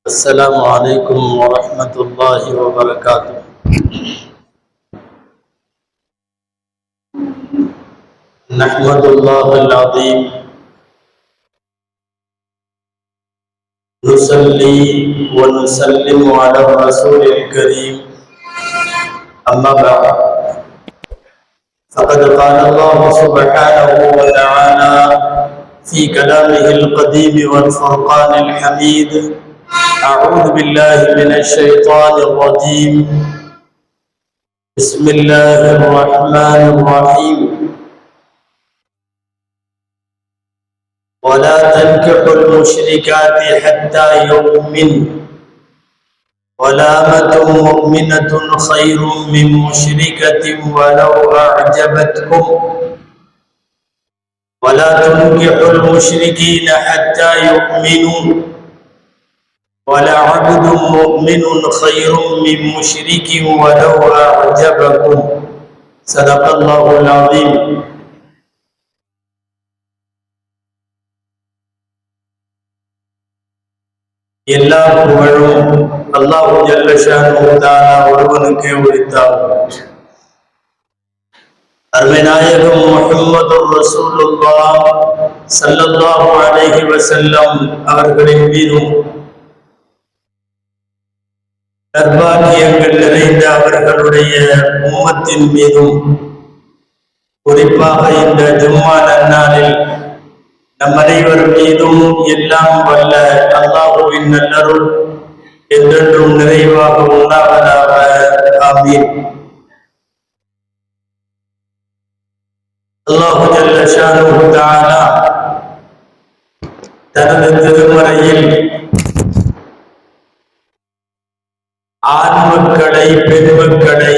السلام عليكم ورحمة الله وبركاته. نحمد الله العظيم نصلي ونسلم على الرسول الكريم أما بعد فقد قال الله سبحانه وتعالى في كلامه القديم والفرقان الحميد: أعوذ بالله من الشيطان الرجيم. بسم الله الرحمن الرحيم. ولا تنكحوا المشركات حتى يؤمن ولا أمة مؤمنة خير من مشركة ولو أعجبتكم ولا تنكحوا المشركين حتى يؤمنوا ولعبد مؤمن خير من مشرك ولو أعجبكم. صدق الله العظيم. எல்லா புகழும் அல்லாஹ் ஜல்ல ஷானுஹு தஆலா ஒருவனுக்கே உரித்தாகும். அருமை நாயகம் முஹம்மதுர் ரசூலுல்லாஹ் ஸல்லல்லாஹு அலைஹி வஸல்லம் அவர்களின் மீதும் நற்பாக்கியங்கள் நிறைந்த அவர்களுடைய உம்மத்தின் மீதும் குறிப்பாக இந்த ஜும்மா நன்னாளில் நம் அனைவர் மீதும் எல்லாம் வல்ல அல்லாஹுவின் நல்லருள் என்றென்றும் நிறைவாக உண்டாவதாக. ஆமீன். அல்லாஹு ஜல்ல ஷானுஹு தஆலா தனது திருமறையில் ஆண் மக்களை, பெண் மக்களை,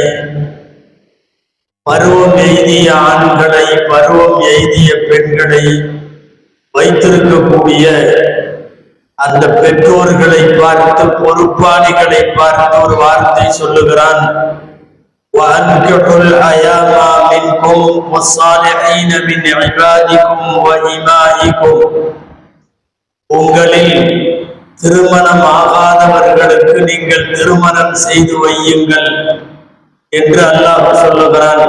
பருவம் எய்திய ஆண்களை, பருவம் எய்திய பெண்களை வைத்திருக்கக்கூடிய அந்த பெற்றோர்களை பார்த்து, பொறுப்பாளிகளை பார்த்து ஒரு வார்த்தை சொல்லுகிறான்: وَأَنكِحُوا الْأَيَامَ مِنكُمْ وَالصَّالِحِينَ مِنْ عِبَادِكُمْ وَإِمَائِكُمْ. உங்களில் திருமணம் ஆகாதவர்களுக்கு நீங்கள் திருமணம் செய்து வையுங்கள் என்று அல்லாஹ் சொல்லுகிறான்.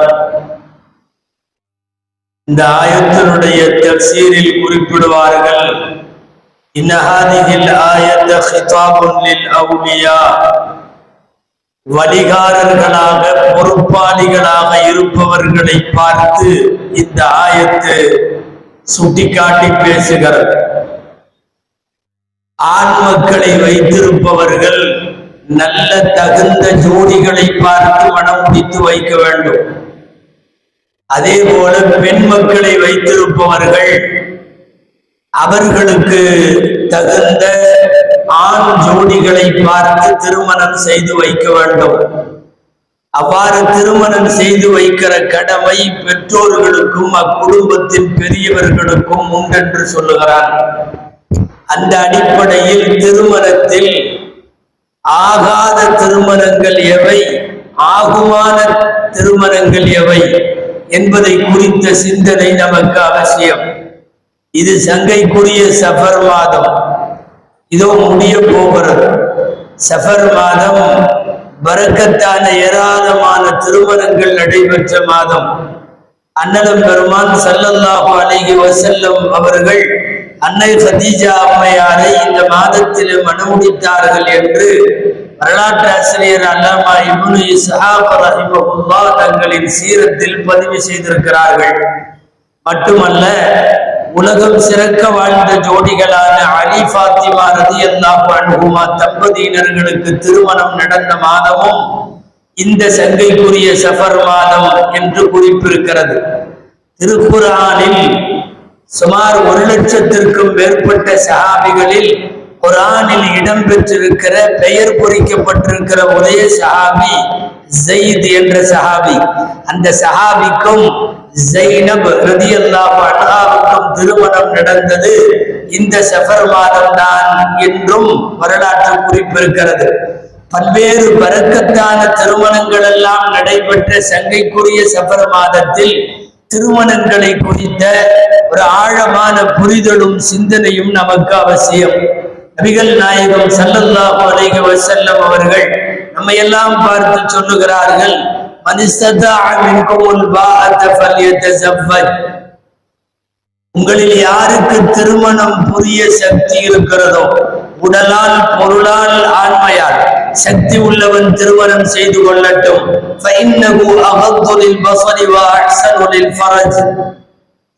இந்த ஆயத்தினுடைய தஃசீரில் குறிப்பிடுவார்கள்: இன்ன ஹாதிஹில் ஆயத் ஹிதாபுன் லில் அவுலியா. வழிகாரர்களாக, பொறுப்பாளிகளாக இருப்பவர்களை பார்த்து இந்த ஆயத்து சுட்டிக்காட்டி பேசுகிறது. ஆண் மக்களை வைத்திருப்பவர்கள் நல்ல தகுந்த ஜோடிகளை பார்த்து மனம் முடித்து வைக்க வேண்டும். அதே போல பெண் மக்களை வைத்திருப்பவர்கள் அவர்களுக்கு தகுந்த ஆண் ஜோடிகளை பார்த்து திருமணம் செய்து வைக்க வேண்டும். அவ்வாறு திருமணம் செய்து வைக்கிற கடமை பெற்றோர்களுக்கும் அக்குடும்பத்தின் பெரியவர்களுக்கும் உண்டென்று சொல்லுகிறார். அந்த அடிப்படையில் திருமணத்தில் ஆகாத திருமணங்கள் எவை, ஆகுமான திருமணங்கள் எவை என்பதை குறித்த சிந்தனை நமக்கு அவசியம். இது சங்கைக்குரிய சஃபர் மாதம் இதோ முடிய போகிறது. சஃபர் மாதம் பரக்கத்தான ஏராளமான திருமணங்கள் நடைபெற்ற மாதம். அண்ணலம் பெருமான் ஸல்லல்லாஹு அலைஹி வஸல்லம் அவர்கள் அன்னை கதீஜா அம்மையாரை இந்த மாதத்தில் மணமுடித்தார்கள் என்று வரலாற்று ஆசிரியர் அல்லாமா இப்னு இஸ்ஹாக் ரஹிமஹுல்லாஹ் தங்களின் சீரத்தில் பதிவு செய்திருக்கிறார்கள். மட்டுமல்ல, உலகம் சிறக்க வாழ்ந்த ஜோடிகளான அலி ஃபாத்திமா ரலியல்லாஹு அன்ஹுமா தம்பதியினர்களுக்கு திருமணம் நடந்த மாதமும் இந்த சங்கைக்குரிய சஃபர் மாதம் என்று குறிப்பிருக்கிறது. திருக்குர்ஆனில் சுமார் 1,00,000க்கும் மேற்பட்ட சஹாபிகளில் குர்ஆனில் இடம்பெற்றிருக்கிற, பெயர் பொறிக்கப்பட்டிருக்கிற ஒரே சஹாபி ஸைத் என்ற சஹாபி. அந்த சஹாபிக்கும் ஸைனப் ரலியல்லாஹு அன்ஹாவுக்கும் திருமணம் நடந்தது இந்த சஃபர் மாதம் தான் என்றும் வரலாற்று குறிப்பிருக்கிறது. பல்வேறு பரக்கத்தான திருமணங்கள் எல்லாம் நடைபெற்ற சங்கைக்குரிய சஃபர் மாதத்தில் திருமணங்களை குறித்த ஒரு ஆழமான புரிதலும் சிந்தனையும் நமக்கு அவசியம். நபிகள் நாயகம் ஸல்லல்லாஹு அலைஹி வஸல்லம் அவர்கள் நம்மை எல்லாம் பார்த்து சொல்லுகிறார்கள், மன் இஸ்ததாஅ மின்குமுல் பாஅத ஃபல்யதஸவ்வஜ். உங்களில் யாருக்கு திருமணம் புரிய சக்தி இருக்கிறதோ, உடலால் பொருளால் ஆண்மையால் சக்தி உள்ளவன் திருமணம் செய்து கொள்ளட்டும். ஃபஇன்னஹு அகத்து லில்பஸரி வ அஹ்ஸனு லில்ஃபரஜ்.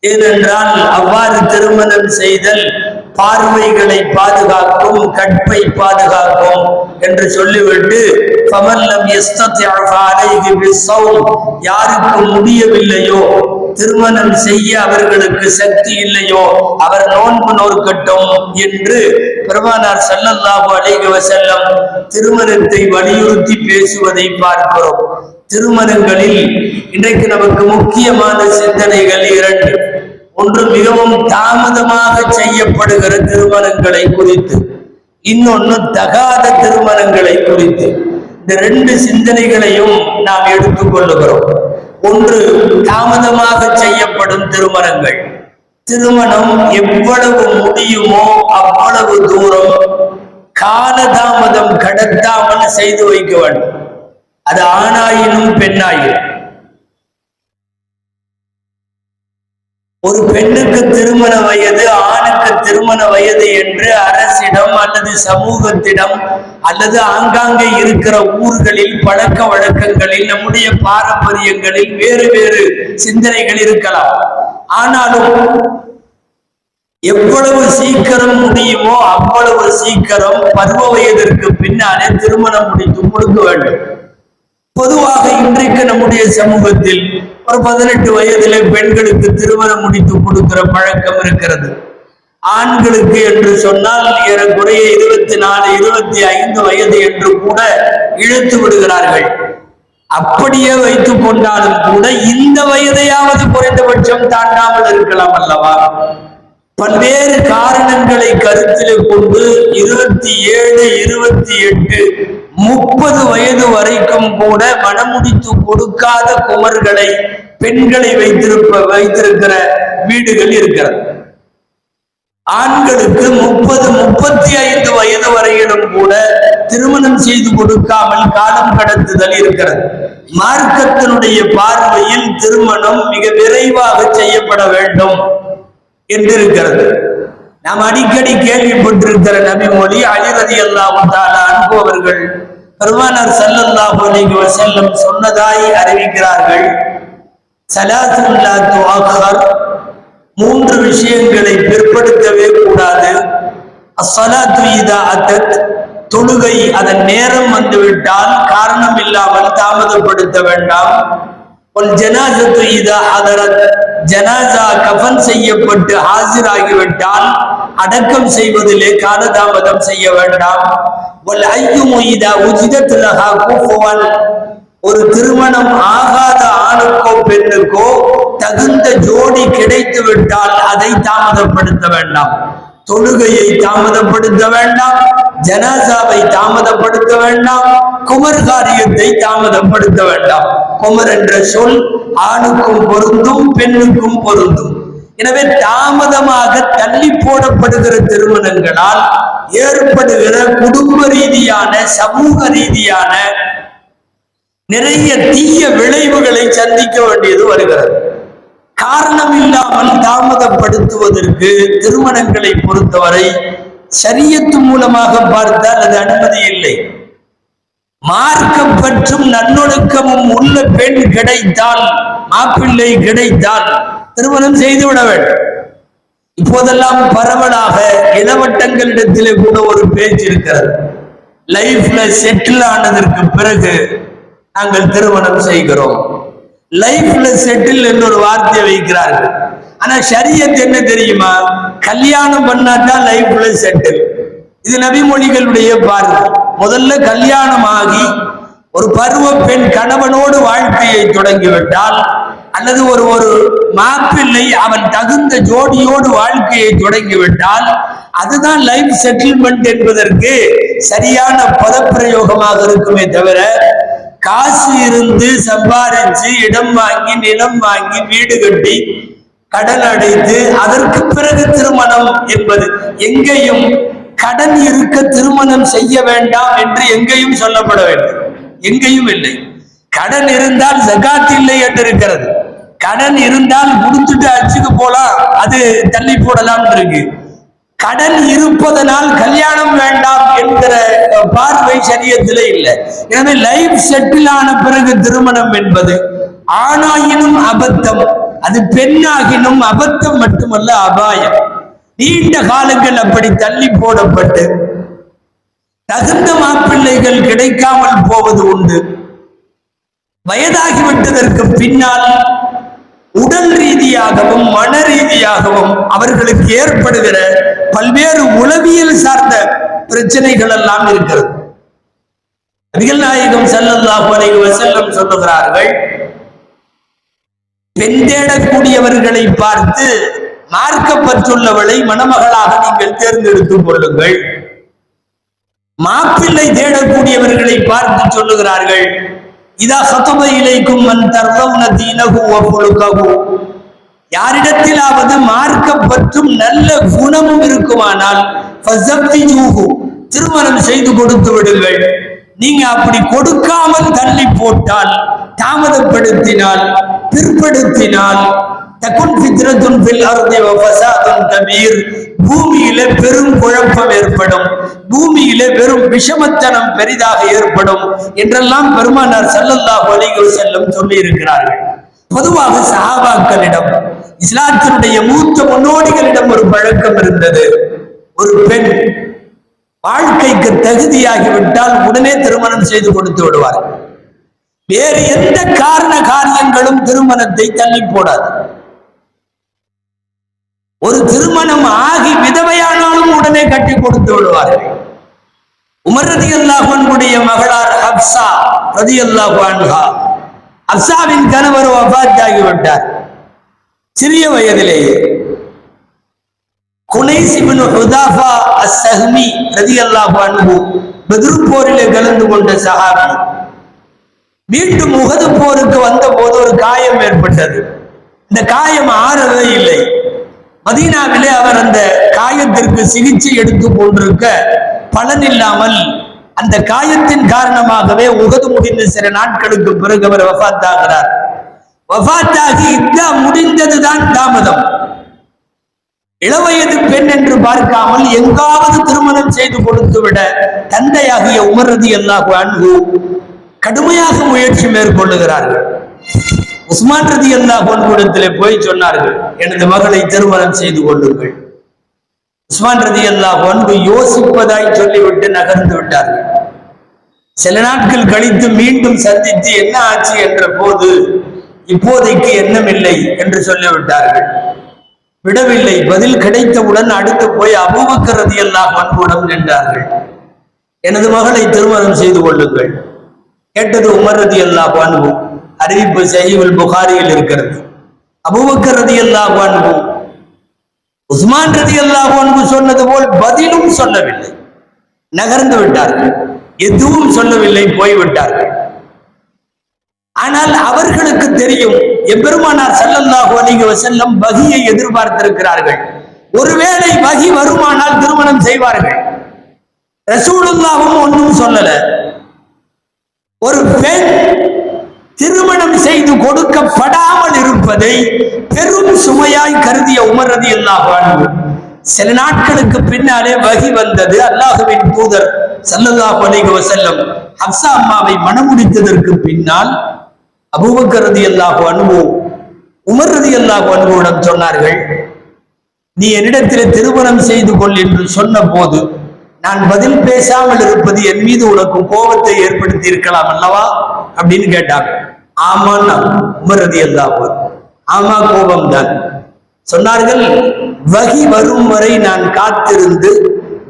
ஏனென்றால் அவ்வாறு திருமணம் செய்தல் பார்வைகளை பாதுகாக்கும், கற்பை பாதுகாக்கும் என்று சொல்லிவிட்டு, ஃபமல்லம் யஸ்ததிஅ ஃபஅலைஹி பிஸ்ஸௌம். யாருக்கு முடியவில்லையோ, திருமணம் செய்ய அவர்களுக்கு சக்தி இல்லையோ, அவர் நோன்பு நோற்கட்டும் என்று பெருமானார் ஸல்லல்லாஹு அலைஹி வஸல்லம் திருமணத்தை வலியுறுத்தி பேசுவதை பார்க்கிறோம். திருமணங்களில் இன்றைக்கு நமக்கு முக்கியமான சிந்தனைகள் இரண்டு. ஒன்று, மிகவும் தாமதமாக செய்யப்படுகிற திருமணங்களை குறித்து, இன்னொன்று தகாத திருமணங்களை குறித்து. இந்த ரெண்டு சிந்தனைகளையும் நாம் எடுத்துக் கொள்ளுகிறோம். ஒன்று, தாமதமாக செய்யப்படும் திருமணங்கள். திருமணம் எவ்வளவு முடியுமோ அவ்வளவு தூரம் காலதாமதம் கடத்தாமல் செய்து வைக்க வேண்டும். அது ஆணாயினும் பெண்ணாயினும். ஒரு பெண்ணுக்கு திருமண வயது, ஆணுக்கு திருமண வயது என்று அரசிடம் அல்லது சமூகத்திடம் அல்லது ஆங்காங்கே இருக்கிற ஊர்களில் பழக்க வழக்கங்களில் நம்முடைய பாரம்பரியங்களில் வேறு வேறு சிந்தனைகள் இருக்கலாம். ஆனாலும் எவ்வளவு சீக்கிரம் முடியுமோ அவ்வளவு சீக்கிரம் பருவ வயதிற்கு பின்னாலே திருமணம் முடித்து கொடுக்க வேண்டும். பொதுவாக இன்றைக்கு நம்முடைய சமூகத்தில் ஒரு 18 வயதிலே பெண்களுக்கு திருமணம் முடித்து கொடுக்கிற பழக்கம் இருக்கிறது. ஆண்களுக்கு என்று சொன்னால் ஏறக்குறைய 24, 25 வயது என்று கூட இழுத்து விடுகிறார்கள். அப்படியே வைத்துக் கொண்டாலும் கூட இந்த வயதையாவது குறைந்தபட்சம் தாண்டாமல் இருக்கலாம் அல்லவா? பல்வேறு காரணங்களை கருத்திலே கொண்டு 27, 28, 30 வயது வரைக்கும் கூட மனமுடித்து கொடுக்காத குமர்களை, பெண்களை வைத்திருக்கிற வீடுகள் இருக்கிறது. ஆண்களுக்கு 30, 35 வயது வரையிலும் கூட திருமணம் செய்து கொடுக்காமல் காலம் கடத்துதல் இருக்கிறது. மார்க்கத்தினுடைய பார்வையில் திருமணம் மிக விரைவாக செய்யப்பட வேண்டும் என்று இருக்கிறது. நாம் அடிக்கடி கேள்விப்பட்டிருக்கிற நபிமொழி, அலி ரலியல்லாஹு தஆலா அன்ஹு அவர்கள் பெருமானார் ஸல்லல்லாஹு அலைஹி வஸல்லம் சொன்னதாய் அறிவிக்கிறார்கள். ஸலாத்துன் லா துஅக்கர். 3 விஷயங்களை பிற்படுத்தவே கூடாது. அஸ்ஸலாத்து இதா அத்தத். தொழுகை அதன் நேரம் வந்துவிட்டால் காரணம் இல்லாமல் தாமதப்படுத்த வேண்டாம். வல் ஜனாஸத்து இதா ஹதரத். ஜனாஸா கஃன் செய்யப்பட்டு ஆஜராகிவிட்டால் அடக்கம் செய்வதிலே காலதாமதம் செய்ய வேண்டாம். வல் ஐயுமு இதா உஜிதத் லஹா குஃபுவன். ஒரு திருமணம் ஆகாத ஆணுக்கோ பெண்ணுக்கோ தகுந்த ஜோடி கிடைத்து விட்டால் அதை தாமதப்படுத்த வேண்டாம். தொழுகையை தாமதப்படுத்த வேண்டாம், ஜனாசாவை தாமதப்படுத்த வேண்டாம், குமர் காரியத்தை தாமதப்படுத்த வேண்டாம். குமர் என்ற சொல் ஆணுக்கும் பொருந்தும், பெண்ணுக்கும் பொருந்தும். எனவே தாமதமாக தள்ளி போடப்படுகிற திருமணங்களால் ஏற்படுகிற குடும்ப ரீதியான, சமூக ரீதியான நிறைய தீய விளைவுகளை சந்திக்க வேண்டியது வருகிறது. காரணம் இல்லாமல் தாமதப்படுத்துவதற்கு திருமணங்களை பொறுத்தவரை ஷரியத்து மூலமாக பார்த்தால் அது அனுமதி இல்லை. மார்க்கம் பற்றும் நல்லொழுக்கமும் உள்ள பெண் கிடைத்தால், மாப்பிள்ளை கிடைத்தால் திருமணம் செய்துவிட வேண்டும். இப்போதெல்லாம் பரவலாக இளவட்டங்களிடத்திலே கூட ஒரு பேச்சு இருக்கிறது. லைஃப்ல செட்டில் ஆனதற்கு பிறகு நாங்கள் திருமணம் செய்கிறோம். லைஃப்ல செட்டில் என்று ஒரு வார்த்தையை வைக்கிறார்கள். ஆனா ஷரியத் என்ன தெரியுமா? கல்யாணம் பண்ணாதான் லைஃப்ல செட்டில். இது நபிமொழிகளுடைய பார்வை. முதல்ல கல்யாணம் ஆகி ஒரு பருவ பெண் கணவனோடு வாழ்க்கையை தொடங்கிவிட்டால், அல்லது ஒரு மாப்பிள்ளை அவன் தகுந்த ஜோடியோடு வாழ்க்கையை தொடங்கிவிட்டால், அதுதான் லைஃப் செட்டில்மெண்ட் என்பதற்கு சரியான பதப்பிரயோகமாக இருக்குமே தவிர, காசு இருந்து சம்பாதிச்சு இடம் வாங்கி, நிலம் வாங்கி, வீடு கட்டி, கடன் அடைத்து அதற்கு பிறகு திருமணம் என்பது எங்கேயும் கடன் இருக்க திருமணம் செய்ய வேண்டாம் என்று எங்கேயும் சொல்லப்பட வேண்டும், எங்கேயும் இல்லை. கடன் இருந்தால் ஜகாத் இல்லை என்று இருக்கிறது. கடன் இருந்தால் கொடுத்துட்டு அச்சுக்கு போலாம், அது தள்ளி போடலாம் இருக்கு. கடன் இருப்பதனால் கல்யாணம் வேண்டாம் என்கிற பார்வை சரியத்திலே இல்லை. எனவே லைஃப் செட்டில் ஆன பிறகு திருமணம் என்பது ஆணாயினும் அபத்தம், அது பெண்ணாகினும் அபத்தம் மட்டுமல்ல, அபாயம். நீண்ட காலங்கள் அப்படி தள்ளி போடப்பட்டு தகுந்த மாப்பிள்ளைகள் கிடைக்காமல் போவது உண்டு. வயதாகிவிட்டதற்கு பின்னால் உடல் ரீதியாகவும் மன ரீதியாகவும் அவர்களுக்கு ஏற்படுகிற பல்வேறு உளவியல் சார்ந்த பிரச்சனைகள் எல்லாம் இருக்கிறது. நபிகள் நாயகம் ஸல்லல்லாஹு அலைஹி வஸல்லம் சொல்லுகிறார்கள், பெண் தேடக்கூடியவர்களை பார்த்து மார்க்கப்பட்டுள்ளவளை மணமகளாக நீங்கள் தேர்ந்தெடுத்துக் கொள்ளுங்கள். மாப்பிள்ளை தேடக்கூடியவர்களை பார்த்து சொல்லுகிறார்கள், இதா ஹதப இலைக்கும் மன் தர்தவுன தீனஹு வ குலுகஹு, யாரிடத்திலாவது மார்க்கப்பற்றும் நல்ல குணமும் இருக்குமானால் ஃபஸப்திஜூஹு, திருமணம் செய்து கொடுத்து விடுங்கள். நீங்க அப்படி கொடுக்காமல் தள்ளி போட்டால், தாமதப்படுத்தினால், பிற்படுத்தினால், தகுன் ஃபித்ரத்துன் ஃபில் அர்தி வ ஃபஸாதுன் கபீர், பூமியிலே பெரும் குழப்பம் ஏற்படும், பூமியிலே பெரும் விஷமத்தனம் பெரிதாக ஏற்படும் என்றெல்லாம் பெருமானார் ஸல்லல்லாஹு அலைஹி வஸல்லம் சொல்லி இருக்கிறார்கள். பொதுவாக சஹாபாக்களிடம், இஸ்லாத்தினுடைய மூத்த முன்னோடிகளிடம் ஒரு பழக்கம் இருந்தது. ஒரு பெண் வாழ்க்கைக்கு தகுதியாகிவிட்டால் உடனே திருமணம் செய்து கொடுத்து விடுவார். வேறு எந்த காரியங்களும் திருமணத்தை தள்ளி போடாது. ஒரு திருமணம் ஆகி விதவையானாலும் உடனே கட்டி கொடுத்து விடுவார்கள். உமர் ரலியல்லாஹு அன்ஹுடைய மகளார் ஹப்ஸா ரலியல்லாஹு அன்ஹா, ஹப்ஸாவின் கணவர் வஃபாத் ஆகிவிட்டார் சிறிய வயதிலேயே. குனைஸ் இப்னு ஹுதாஃபா அஸ்-ஸஹ்மி ரலியல்லாஹு அன்ஹு பத்ர் போரிலே கலந்து கொண்ட சஹாபி, மீண்டும் உஹது போருக்கு வந்த போது ஒரு காயம் ஏற்பட்டது. இந்த காயம் ஆறவே இல்லை. மதீனாவிலே அவர் அந்த காயத்திற்கு சிகிச்சை எடுத்துக் கொண்டிருக்க பலன் இல்லாமல் அந்த காயத்தின் காரணமாகவே உஹது முடிந்த சில நாட்களுக்கு பிறகு அவர் வஃபாத் ஆகிறார். வஃபாத்தாகி இத்தா முடிந்ததுதான் தாமதம். இளவயது பெண் என்று பார்க்காமல் எங்காவது திருமணம் செய்து கொடுத்து விட தந்தையாகிய உமர் ரலியல்லாஹு அன்ஹு கடுமையாக முயற்சி மேற்கொள்ளுகிறார்கள். உஸ்மான் ரலியல்லாஹு அன்ஹு இடத்திலே போய் சொன்னார்கள், எனது மகளை திருமணம் செய்து கொள்ளுங்கள். உஸ்மான் ரலியல்லாஹு அன்ஹு யோசிப்பதாய் சொல்லிவிட்டு நகர்ந்து விட்டார்கள். சில நாட்கள் கழித்து மீண்டும் சந்தித்து என்ன ஆச்சு என்ற போது, இப்போதைக்கு எண்ணமில்லை என்று சொல்லிவிட்டார்கள். விடவில்லை. பதில் கிடைத்தவுடன் அடுத்து போய் அபூபக்கர் ரலியல்லாஹு அன்ஹுவிடம் நின்றார்கள். எனது மகளை திருமணம் செய்து கொள்ளுங்கள். கேட்டது உமர் ரலியல்லாஹு அன்ஹு. அறிவிப்பு சஹீஹுல் புகாரியில் இருக்கிறது. அபூபக்கர் ரலியல்லாஹு அன்ஹு உஸ்மான் ரலியல்லாஹு அன்ஹு சொன்னது போல் பதிலும் சொல்லவில்லை, நகர்ந்து விட்டார்கள். எதுவும் சொல்லவில்லை, போய்விட்டார்கள். ஆனால் அவர்களுக்கு தெரியும், எம்பெருமானார் ஸல்லல்லாஹு அலைஹி வஸல்லம் வஹியை எதிர்பார்த்திருக்கிறார்கள். ஒருவேளை வஹி வருமானால் திருமணம் செய்வார்கள். ரசூலுல்லாஹும் ஒன்றும் சொல்லல. ஒரு பெண் திருமணம் செய்து கொடுக்கப்படாமல் இருப்பதை பெரும் சுமையாய் கருதிய உமர் ரலியல்லாஹு அன்ஹு சில நாட்களுக்கு பின்னாலே வஹி வந்தது. அல்லாஹ்வின் தூதர் ஸல்லல்லாஹு அலைஹி வஸல்லம் ஹப்ஸா அம்மாவை மணமுடித்ததற்கு பின்னால் அபூபக்கர் ரலியல்லாஹு அன்ஹு உமர் ரலியல்லாஹு அன்ஹுவிடம் சொன்னார்கள், நீ என்னிடத்திலே திருமணம் செய்து கொள் என்று சொன்ன போது நான் பதில் பேசாமல் இருப்பது என் மீது உனக்கு கோபத்தை ஏற்படுத்தி இருக்கலாம் அல்லவா அப்படின்னு கேட்டாங்க. ஆமான்னா உமர் ரலியல்லாஹு அன்ஹு, ஆமா கோபம்தான். சொன்னார்கள், வஹி வரும் வரை நான் காத்திருந்து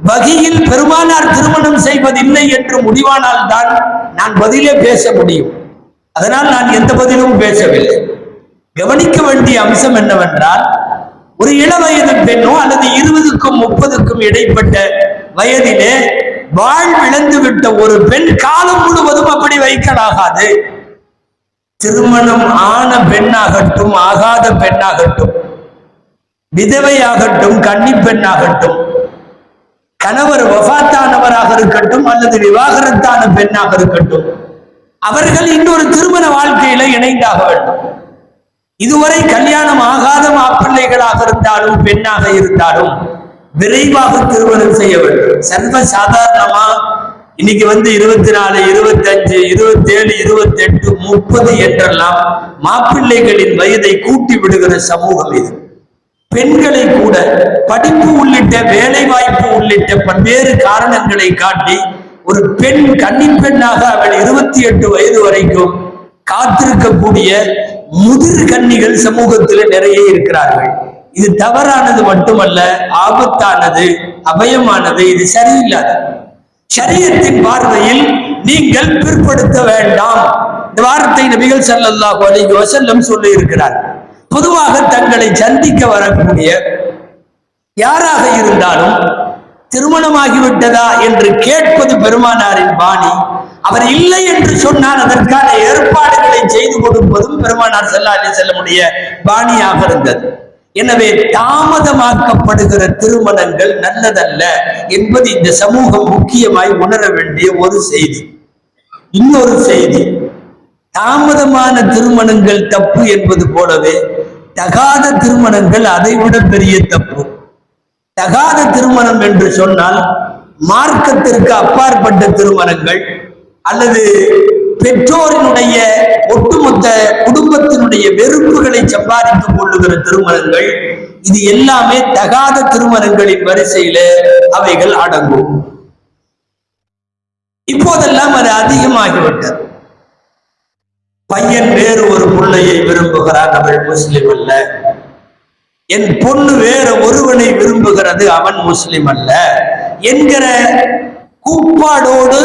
வஹியில் பெருமானார் திருமணம் செய்வதில்லை என்று முடிவானால் தான் நான் பதிலே பேச முடியும். அதனால் நான் எந்த பதிலும் பேசவில்லை. கவனிக்க வேண்டிய அம்சம் என்னவென்றால், ஒரு இளவயது பெண்ணோ அல்லது 20க்கும் 30க்கும் இடைப்பட்ட வயதிலே வாழ்விழந்து விட்ட ஒரு பெண் காலம் முழுவதும் அப்படி வைக்கலாகாது. திருமணம் ஆன பெண்ணாகட்டும், ஆகாத பெண்ணாகட்டும், விதவையாகட்டும், கன்னி பெண்ணாகட்டும், கணவர் வஃபாத்தானவராக இருக்கட்டும் அல்லது விவாகரத்தான பெண்ணாக இருக்கட்டும், அவர்கள் இன்னொரு திருமண வாழ்க்கையில இணைந்தாக வேண்டும். இதுவரை கல்யாணம் ஆகாத மாப்பிள்ளைகளாக இருந்தாலும் பெண்ணாக இருந்தாலும் விரைவாக திருமணம் செய்ய வேண்டும். சர்வ சாதாரணமா இன்னைக்கு 24, 25, 27, 28, 30 என்றெல்லாம் மாப்பிள்ளைகளின் வயதை கூட்டி விடுகிற சமூகம் இது. பெண்களை கூட படிப்பு உள்ளிட்ட வேலை வாய்ப்பு உள்ளிட்ட பல்வேறு காரணங்களை காட்டி ஒரு பெண் கன்னிப்பெண்ணாக அவள் 28 வயது வரைக்கும் காத்திருக்கக்கூடிய முதிர் கன்னிகள் சமூகத்தில் நிறைய இருக்கிறார்கள். இது தவறானது மட்டுமல்ல, ஆபத்தானது, அபயமானது, இது சரியில்லாது. ஷரியத்தின் பார்வையில் நீங்கள் பிற்படுத்த வேண்டாம். இந்த வார்த்தை நபிகள் ஸல்லல்லாஹு அலைஹி வஸல்லம் சொல்லி இருக்கிறார். பொதுவாக தங்களை சந்திக்க வரக்கூடிய யாராக இருந்தாலும் திருமணமாகிவிட்டதா என்று கேட்பது பெருமானாரின் பாணி. அவர் இல்லை என்று சொன்னால் அதற்கான ஏற்பாடுகளை செய்து கொடுப்பதும் பெருமானார் ஸல்லல்லாஹு அலைஹி வஸல்லமுடைய பாணியாக இருந்தது. எனவே தாமதமாக்கப்படுகிற திருமணங்கள் நல்லதல்ல என்பது இந்த சமூகம் முக்கியமாய் உணர வேண்டிய ஒரு செய்தி. இன்னொரு செய்தி, தாமதமான திருமணங்கள் தப்பு என்பது போலவே தகாத திருமணங்கள் அதைவிட பெரிய தப்பு. தகாத திருமணம் என்று சொன்னால் மார்க்கத்திற்கு அப்பாற்பட்ட திருமணங்கள் அல்லது பெற்றோரினுடைய ஒட்டுமொத்த குடும்பத்தினுடைய வெறுப்புகளை சம்பாதித்துக் கொள்ளுகிற திருமணங்கள், இது எல்லாமே தகாத திருமணங்களின் வரிசையில அவைகள் அடங்கும். இப்போதெல்லாம் அது அதிகமாகிவிட்டது. பையன் வேறு ஒரு பிள்ளையை விரும்புகிறான், அவள் முஸ்லிம் அல்ல. என் பொண்ணு வேற ஒருவனை விரும்புகிறது, அவன் முஸ்லிம் அல்ல என்கிற கூப்பாடோடு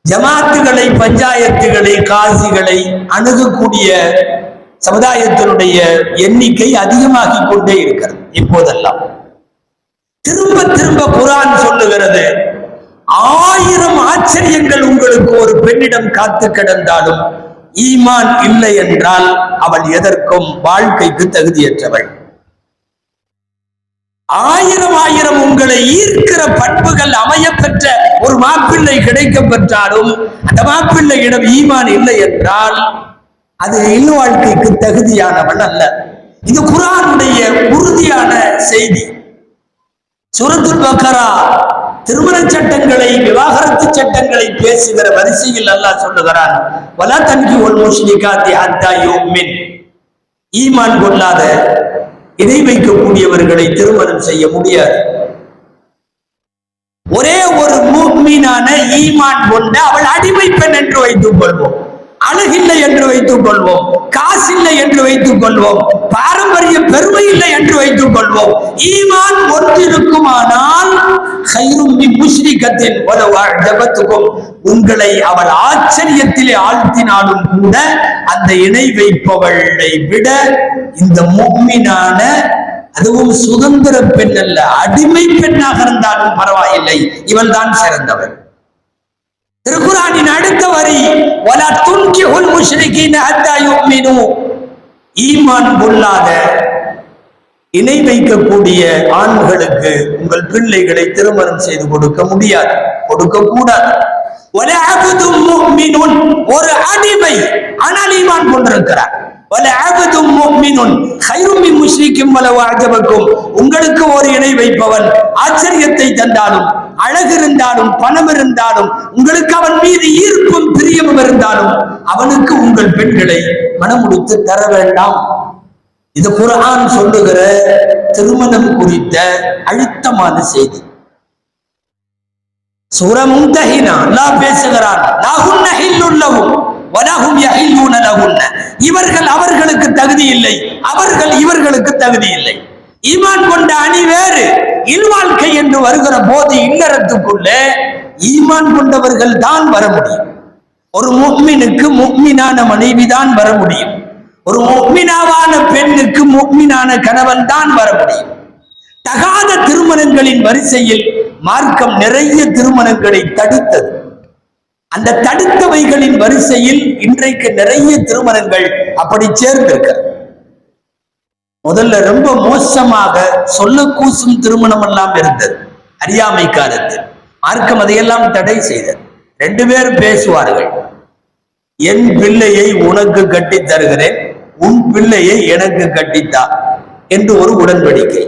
ஜமாத்துகளை, பஞ்சாயத்துகளை, காசிகளை அணுகக்கூடிய சமுதாயத்தினுடைய எண்ணிக்கை அதிகமாகிக் கொண்டே இருக்கிறது. இப்போதெல்லாம் திரும்ப திரும்ப குர்ஆன் சொல்லுகிறது, 1000 ஆச்சரியங்கள் உங்களுக்கு ஒரு பெண்ணிடம் காத்து கிடந்தாலும் ஈமான் இல்லை என்றால் அவள் எதற்கும் வாழ்க்கைக்கு தகுதியற்றவள். 1000 உங்களை ஈர்க்கிற பண்புகள் அமைய பெற்ற ஒரு மாப்பிள்ளை கிடைக்க பெற்றாலும் அந்த மாப்பிள்ளையிடம் ஈமான் இல்லை என்றால் அது இல் வாழ்க்கைக்கு தகுதியானவன் அல்ல. இது குர்ஆனுடைய உறுதியான செய்தி. சூரத்துல் பக்கரா திருமண சட்டங்களை, விவாகரத்து சட்டங்களை பேசுகிற வரிசையில் அல்லாஹ் சொல்லுகிறான், வலா தன்கிஹுல் முஷ்ரிகாத்தி ஹத்தா யுமின். ஈமான் கொள்ளாத இணை வைக்கக்கூடியவர்களை திருமணம் செய்ய முடியாது. ஒரே ஒரு முஃமினான ஈமான் கொண்ட அவள் அடிமை பெண் என்று வைத்துக் கொள்வோம், அழகில்லை என்று வைத்துக் கொள்வோம், காசில்லை என்று வைத்துக் கொள்வோம், பாரம்பரிய பெருமை இல்லை என்று வைத்துக் கொள்வோம், ஈமான் ஒன்றிருக்குமானால் கைரும் மின் முஷ்ரிகத்தின் வலவ் அஅஜபத்துக்கும், உங்களை அவள் ஆச்சரியத்திலே ஆழ்த்தினாலும் கூட அந்த இணை வைப்பவளை விட இந்த முஃமினான, அதுவும் சுதந்திர பெண் அல்ல, அடிமை பெண்ணாக இருந்தாலும் பரவாயில்லை, இவள் தான் சிறந்தவள். திருக்குர்ஆனின் அடுத்த வரி, வலா துன்கிஹுல் முஷ்ரிகீன ஹத்தா யுமினு. ஈமான் கொள்ளாத இணை வைக்கக்கூடிய ஆண்களுக்கு உங்கள் பிள்ளைகளை திருமணம் செய்து கொடுக்க முடியாது, கொடுக்க கூடாது. வலா அப்தும் முஃமினுன், ஒரு அடிமை ஆனால் ஈமான் கொண்டிருக்கிறார். வலா அப்தும் முஃமினுன் கைரும் மின் முஷ்ரிக்கின் வலவ் அஅஜபக்கும், உங்களுக்கு ஒரு இணை வைப்பவன் ஆச்சரியத்தை தந்தாலும், அழகு இருந்தாலும், பணம் இருந்தாலும், உங்களுக்கு அவன் மீது ஈர்ப்பும் பிரியமும் இருந்தாலும் அவனுக்கு உங்கள் பெண்களை மனமுடித்து தர வேண்டாம். இது குர்ஆன் சொல்லுகிற திருமணம் குறித்த அழுத்தமான செய்தி. சூரா மும்தஹினா அல்லாஹ் பேசுகிறான், லஹுன்ன ஹில்லுல் லஹும் வலஹும் யஹில்லுன லஹுன்ன. இவர்கள் அவர்களுக்கு தகுதி இல்லை, அவர்கள் இவர்களுக்கு தகுதி இல்லை. ஈமான் கொண்ட அணி வேறு. இல்வாழ்க்கை என்று வருகிற போது இல்லறத்துக்குள்ளே ஈமான் கொண்டவர்கள் தான் வர முடியும். ஒரு முஃமினுக்கு முஃமினான மனைவி தான் வர முடியும். ஒரு முஃமினாவான பெண்ணுக்கு முஃமினான கணவன் தான் வர முடியும். தகாத திருமணங்களின் வரிசையில் மார்க்கம் நிறைய திருமணங்களை தடுத்தது. அந்த தடுத்தவைகளின் வரிசையில் இன்றைக்கு நிறைய திருமணங்கள் அப்படி சேர்ந்திருக்கிறது. முதல்ல ரொம்ப மோசமாக சொல்ல கூசும் திருமணம் எல்லாம் இருந்தது. அறியாமை காலத்தில் மார்க்கம் அதையெல்லாம் தடை செய்தது. 2 பேர் பேசுவார்கள். என் பிள்ளையை உனக்கு கட்டித் தருகிறேன், உன் பிள்ளையை எனக்கு கட்டித்தா என்று ஒரு உடன்படிக்கை.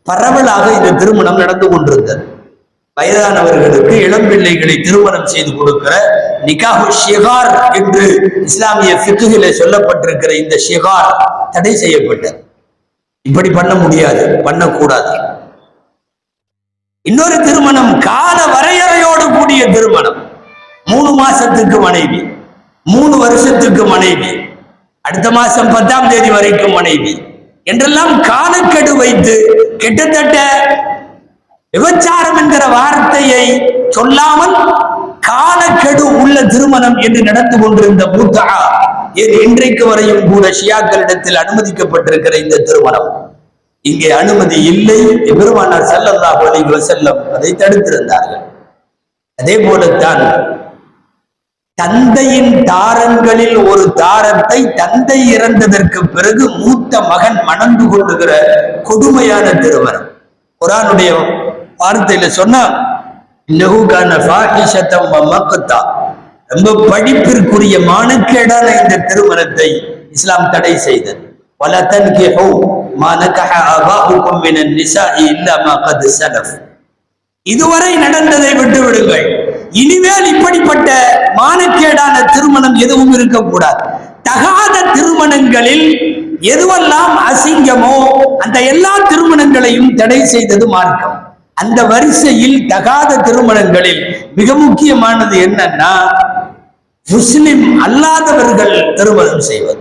பரவலாக இந்த திருமணம் நடந்து கொண்டிருந்தது. வயதானவர்களுக்கு இளம் பிள்ளைகளை திருமணம் செய்து கொடுக்கிற நிகாஹு ஷிகார் என்று இஸ்லாமிய ஃபிக்ஹிலே சொல்லப்பட்டிருக்கிற இந்த ஷிகார் தடை செய்யப்பட்டது. இப்படி பண்ண முடியாது, பண்ணக்கூடாது. இன்னொரு திருமணம் கால வரையறையோடு கூடிய திருமணம். 3 மாசத்துக்கு மனைவி, 3 வருஷத்துக்கு மனைவி, அடுத்த மாசம் 10ஆம் தேதி வரைக்கும் மனைவி என்றெல்லாம் காலக்கெடு வைத்து கிட்டத்தட்ட விபச்சாரம் என்கிற வார்த்தையை சொல்லாமல் காலக்கெடு உள்ள திருமணம் என்று நடந்து கொண்டிருந்த முத்தா இன்றைக்கு வரையும் கூட ஷியாக்களிடத்தில் அனுமதிக்கப்பட்டிருக்கிற இந்த திருமணம் இங்கே அனுமதி இல்லை. பெருமானார் ஸல்லல்லாஹு அலைஹி வஸல்லம் அதை தடுத்திருந்தார்கள். அதே போலத்தான் தந்தையின் தாரங்களில் ஒரு தாரத்தை தந்தை இறந்ததற்கு பிறகு மூத்த மகன் மணந்து கொள்ளுகிற கொடுமையான திருமணம். குர்ஆனுடைய வார்த்தையில சொன்னா ரொம்ப படிப்பிற்குரிய மானக்கேடான இந்த திருமணத்தை இஸ்லாம் தடை செய்தது. இதுவரை நடந்ததை விட்டு விடுங்கள். இனிமேல் இப்படிப்பட்ட மானக்கேடான திருமணம் எதுவும் இருக்கக்கூடாது. தகாத திருமணங்களில் எதுவெல்லாம் அசிங்கமோ அந்த எல்லா திருமணங்களையும் தடை செய்தது மார்க்கம். அந்த வரிசையில் தகாத திருமணங்களில் மிக முக்கியமானது என்னன்னா, முஸ்லிம் அல்லாதவர்கள் திருமணம் செய்வது,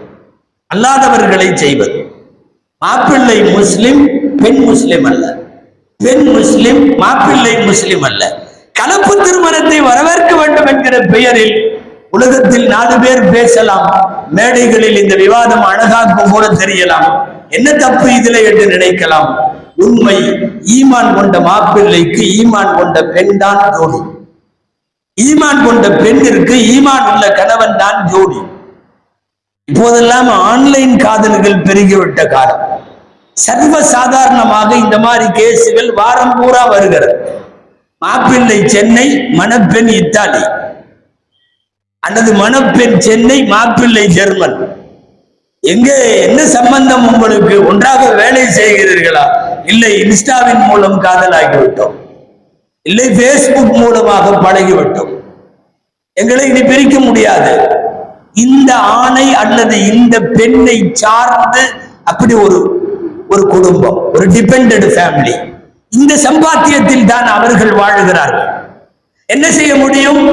அல்லாதவர்களை செய்வது. மாப்பிள்ளை முஸ்லிம், பெண் முஸ்லிம் அல்ல, பெண் முஸ்லிம், மாப்பிள்ளை முஸ்லிம் அல்ல. கலப்பு திருமணத்தை வரவேற்க வேண்டும் என்கிற பெயரில் உலகத்தில் 4 பேர் பேசலாம், மேடைகளில் இந்த விவாதம் அழகாக்கும் போல தெரியலாம். என்ன தப்பு இதில் என்று நினைக்கலாம். உண்மை, ஈமான் கொண்ட மாப்பிள்ளைக்கு ஈமான் கொண்ட பெண் தான் ஜோடி, ஈமான் கொண்ட பெண்ணிற்கு ஈமான் உள்ள கணவன் தான் ஜோடி. இப்போதெல்லாம் ஆன்லைன் காதல்கள் பெருகிவிட்ட காலம். சர்வ சாதாரணமாக இந்த மாதிரி கேசுகள் வாரம் பூரா வருகிறது. மாப்பிள்ளை சென்னை, மணப்பெண் இத்தாலி, அல்லது மணப்பெண் சென்னை, மாப்பிள்ளை ஜெர்மன். எங்கே என்ன சம்பந்தம் உங்களுக்கு? ஒன்றாக வேலை செய்கிறீர்களா? இல்லை, இன்ஸ்டாவின் மூலம் காதலாகிவிட்டோம், இல்லை பேஸ்புக் மூலமாக பழகிவிட்டோம், எங்களை இனி பிரிக்க முடியாது. இந்த ஆணை அல்லது இந்த பெண்ணை சார்ந்து அப்படி ஒரு குடும்பம், ஒரு டிபெண்டட் ஃபேமிலி. இந்த சம்பாத்தியத்தில் தான் அவர்கள் வாழுகிறார்கள். என்ன செய்ய முடியும்?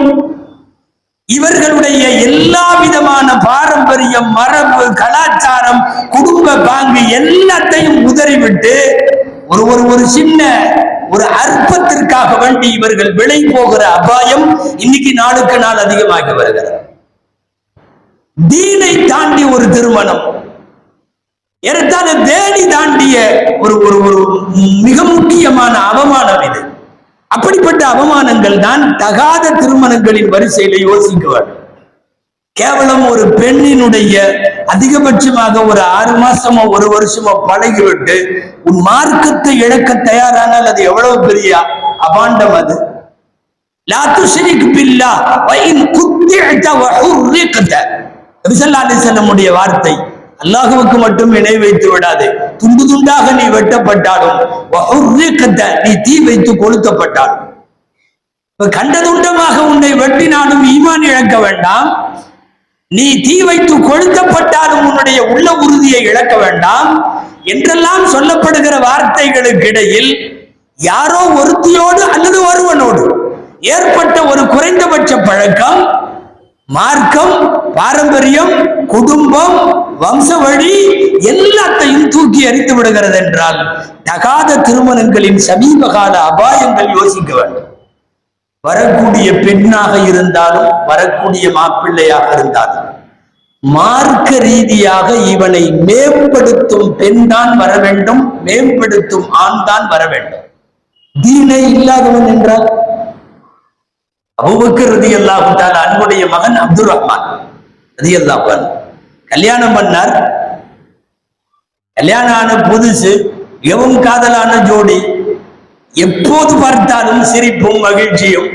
இவர்களுடைய எல்லா விதமான பாரம்பரியம், மரபு, கலாச்சாரம், குடும்ப பாங்கு எல்லாத்தையும் உதறிவிட்டு ஒரு சின்ன ஒரு அற்பத்திற்காக வேண்டி இவர்கள் விலை போகிற அபாயம் இன்னைக்கு நாளுக்கு நாள் அதிகமாகி வருகிறது. தீனை தாண்டி ஒரு திருமணம், ஏறத்தாழ தேடி தாண்டிய ஒரு மிக முக்கியமான அவமானம் இது. அப்படிப்பட்ட அவமானங்கள் தான் தகாத திருமணங்களின் வரிசையில யோசிக்க வேண்டும். கேவலம் ஒரு பெண்ணினுடைய அதிகபட்சமாக ஒரு 6 மாசமோ 1 வருஷமோ பழகிவிட்டு உன் மார்க்கத்தை இழக்க தயாரானால் அது எவ்வளவு பெரிய அபாண்டம். அது லா துஷ்ரிக் பில்லாஹ் வ இன் குத்திஅத வ ஹுர்ரிக்த. நபி ஸல்லல்லாஹு அலைஹி வஸல்லம் வார்த்தை, அல்லாஹ்வுக்கு மட்டும் இணை வைத்து விடாதே, துண்டு துண்டாக நீ வெட்டப்பட்டாலும் நீ தீ வைத்து கொளுத்தப்பட்டாலும், கண்ட துண்டமாக உன்னை வெட்டினாலும் ஈமான் இழக்க வேண்டாம். நீ தீ வைத்து கொளுத்தப்பட்டாலும் உன்னுடைய உள்ள உறுதியை இழக்க வேண்டாம் என்றெல்லாம் சொல்லப்படுகிற வார்த்தைகளுக்கு இடையில் யாரோ ஒருத்தியோடு அல்லது ஒருவனோடு ஏற்பட்ட ஒரு குறைந்தபட்ச பழக்கம், மார்க்கம், பாரம்பரியம், குடும்பம், வம்ச வழி எல்லாத்தையும் தூக்கி எறிந்து விடுகிறது என்றால் தகாத திருமணங்களின் சமீப கால அபாயங்கள் யோசிக்க வேண்டும். வரக்கூடிய பெண்ணாக இருந்தாலும் வரக்கூடிய மாப்பிள்ளையாக இருந்தாலும் மார்க்க ரீதியாக இவனை மேம்படுத்தும் பெண் தான் வர வேண்டும், மேம்படுத்தும் ஆண் தான் வர வேண்டும். தீனை இல்லாதவன் என்றால் அபூபக்கர் ரலியல்லாஹு தஆலா அன்ஹுடைய மகன் அப்துர் ரஹ்மான் ரலியல்லாஹு அன்ஹு கல்யாணம் பண்ணார். கல்யாணம் ஆன புதுசு, எவும் காதலான ஜோடி. எப்போது பார்த்தாலும் சிரிப்பும் மகிழ்ச்சியும்.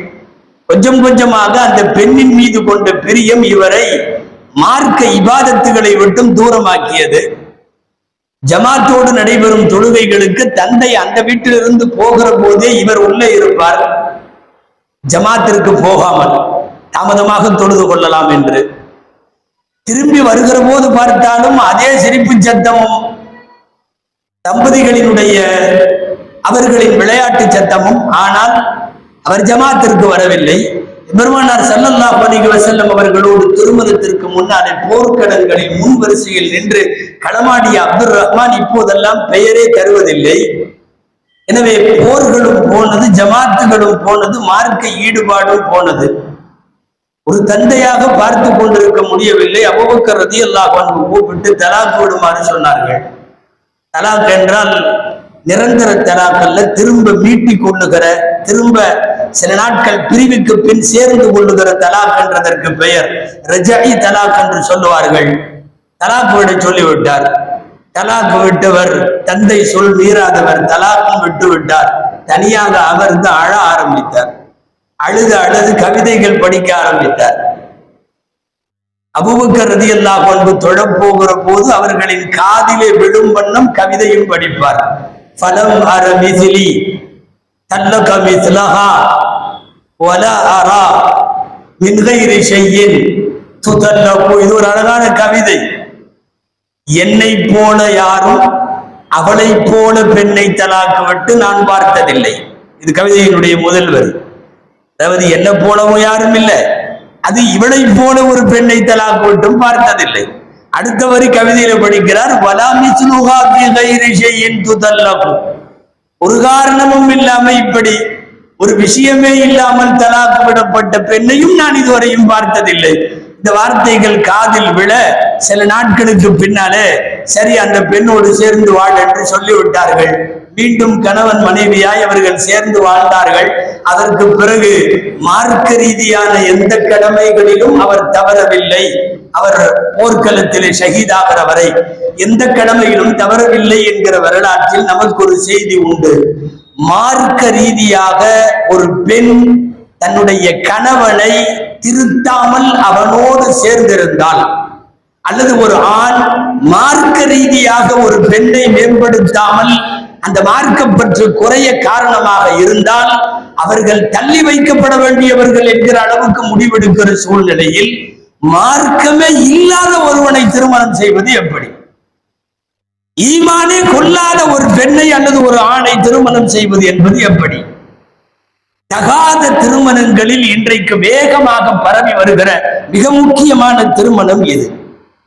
கொஞ்சம் கொஞ்சமாக அந்த பெண்ணின் மீது கொண்ட பிரியம் இவரை மார்க்க இபாதத்துகளை விட்டும் தூரமாக்கியது. ஜமாத்தோடு நடைபெறும் தொழுகைகளுக்கு தந்தை அந்த வீட்டிலிருந்து போகிற போதே இவர் உள்ளே இருப்பார், ஜமாத்திற்கு போகாமல் தாமதமாக தொழுது கொள்ளலாம் என்று. திரும்பி வருகிற போது பார்த்தாலும் அதே சிரிப்பு சத்தமும் தம்பதிகளினுடைய அவர்களின் விளையாட்டு சத்தமும். ஆனால் அவர் ஜமாத்திற்கு வரவில்லை. பெருமானார் ஸல்லல்லாஹு அலைஹி வஸல்லம் அவர்களோடு திருமணத்திற்கு முன்னாலே போர்க்களங்களில் முன் வரிசையில் நின்று களமாடிய அப்துர் ரஹ்மான் இப்போதெல்லாம் பெயரே தருவதில்லை. எனவே போர்களும் போனது, ஜமாத்துகளும் போனது, மார்க்க ஈடுபாடும் போனது. ஒரு தந்தையாக பார்த்து கொண்டிருக்க முடியவில்லை. அபூபக்கர் ரலியல்லாஹு அன்ஹு கூப்பிட்டு தலாக் விடுமாறு சொன்னார்கள். தலாக் என்றால் நிரந்தர தலாக் அல்ல, திரும்ப மீட்டிக் கொள்ளுகிற, திரும்ப சில நாட்கள் பிரிவுக்கு பின் சேர்ந்து கொள்ளுகிற தலாக் என்றதற்கு பெயர் ரஜஇ தலாக் என்று சொல்லுவார்கள். தலாக் விட சொல்லிவிட்டார். தலாக் விட்டவர், தந்தை சொல் மீறாதவர், தலாக்கும் விட்டு விட்டார். தனியாக அமர்ந்து அழ ஆரம்பித்தார். அழுது அழுது கவிதைகள் படிக்க ஆரம்பித்தார். அபூபக்கர் ரலியல்லாஹு அன்ஹு தொழப் போகிற போது அவர்களின் காதிலே விழும் வண்ணம் கவிதையும் படிப்பார். ஃபலம் அர மிஸ்லி தல்லக மிஸ்லஹா வலா அரா மின் கைரி ஷையின் துதல்லகு. இது ஒரு அழகான கவிதை. என்னை போல யாரும் அவளை போல பெண்ணை தலாக்கு விட்டு நான் பார்த்ததில்லை. இது கவிதையினுடைய முதல் வரி. அதாவது என்ன போலவும் யாரும் இல்லை, அது இவளை போல ஒரு பெண்ணை தலாக்கு விட்டும் பார்த்ததில்லை. அடுத்த வரி கவிதையில படிக்கிறார், வலா மிஸ்லுஹா ஃபி கைரி ஷையின் துதல்லகு. ஒரு காரணமும் இல்லாம, இப்படி ஒரு விஷயமே இல்லாமல் தலாக்கு விடப்பட்ட பெண்ணையும் நான் இதுவரையும் பார்த்ததில்லை. இந்த வார்த்தைகள் காதில் விழ சில நாட்களுக்கு பின்னாலே சரி அந்த பெண்ணோடு சேர்ந்து வாழ் என்று சொல்லிவிட்டார்கள். மீண்டும் கணவன் மனைவியாய் அவர்கள் சேர்ந்து வாழ்ந்தார்கள். அதற்கு பிறகு மார்க்க ரீதியான எந்த கடமைகளிலும் அவர் தவறவில்லை. அவர் போர்க்களத்திலே ஷஹீதாகிற வரை எந்த கடமையிலும் தவறவில்லை என்கிற வரலாற்றில் நமக்கு ஒரு செய்தி உண்டு. மார்க்க ரீதியாக ஒரு பெண் தன்னுடைய கணவனை திருத்தாமல் அவனோடு சேர்ந்திருந்தால், அல்லது ஒரு ஆண் மார்க்க ரீதியாக ஒரு பெண்ணை மேம்படுத்தாமல் அந்த மார்க்கம் பற்றி குறைய காரணமாக இருந்தால் அவர்கள் தள்ளி வைக்கப்பட வேண்டியவர்கள் என்கிற அளவுக்கு முடிவெடுக்கிற சூழ்நிலையில் மார்க்கமே இல்லாத ஒருவனை திருமணம் செய்வது எப்படி? ஈமானே கொள்ளாத ஒரு பெண்ணை அல்லது ஒரு ஆணை திருமணம் செய்வது என்பது எப்படி? தகாத திருமணங்களில் இன்றைக்கு வேகமாக பரவி வருகிற மிக முக்கியமான திருமணம் இது.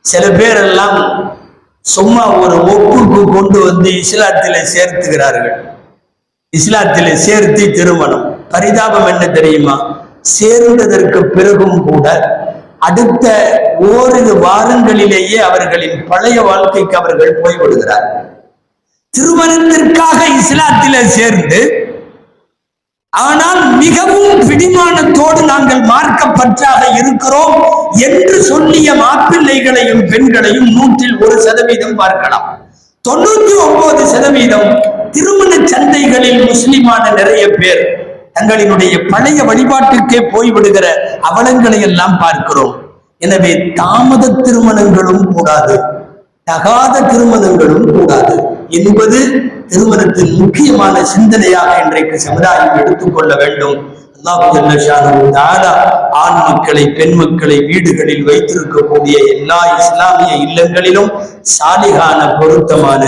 சில பேரெல்லாம் சும்மா ஒரு ஒப்புக்கு கொண்டு வந்து இஸ்லாத்திலே சேர்த்துகிறார்கள். இஸ்லாத்திலே சேர்த்து திருமணம். பரிதாபம் என்ன தெரியுமா? சேர்ந்ததற்கு பிறகும் கூட அடுத்த ஓரிரு வாரங்களிலேயே அவர்களின் பழைய வாழ்க்கைக்கு அவர்கள் போய்விடுகிறார்கள். திருமணத்திற்காக இஸ்லாத்திலே சேர்ந்து, ஆனால் மிகவும் பிடிமானத்தோடு நாங்கள் மார்க்கப்பற்றாக இருக்கிறோம் என்று சொல்லிய மாப்பிள்ளைகளையும் பெண்களையும் 100% பார்க்கலாம். 99% திருமண சந்தைகளில் முஸ்லிமான நிறைய பேர் தங்களினுடைய பழைய வழிபாட்டுக்கே போய்விடுகிற அவலங்களை எல்லாம் பார்க்கிறோம். எனவே தாமத திருமணங்களும் கூடாது, தகாத திருமணங்களும் கூடாது என்பது திருமணத்தின் முக்கியமான சிந்தனையாக இன்றைக்கு சமுதாயம் எடுத்துக்கொள்ள வேண்டும். அல்லாஹ் ஜல்ல ஷானஹு தஆலா ஆண் மக்களை, பெண் மக்களை வீடுகளில் வைத்திருக்கக்கூடிய எல்லா இஸ்லாமிய இல்லங்களிலும் சாலிகான, பொருத்தமான,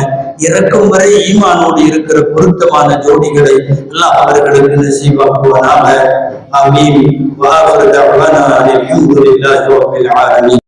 இறக்கும் வரை ஈமானோடு இருக்கிற பொருத்தமான ஜோடிகளை அல்லாஹ் அவர்களுக்கு நசீபாக்குவானாக. ஆமீன். வஆகிரு தஅவானா அல்ஹம்துலில்லாஹி ரப்பில் ஆலமீன்.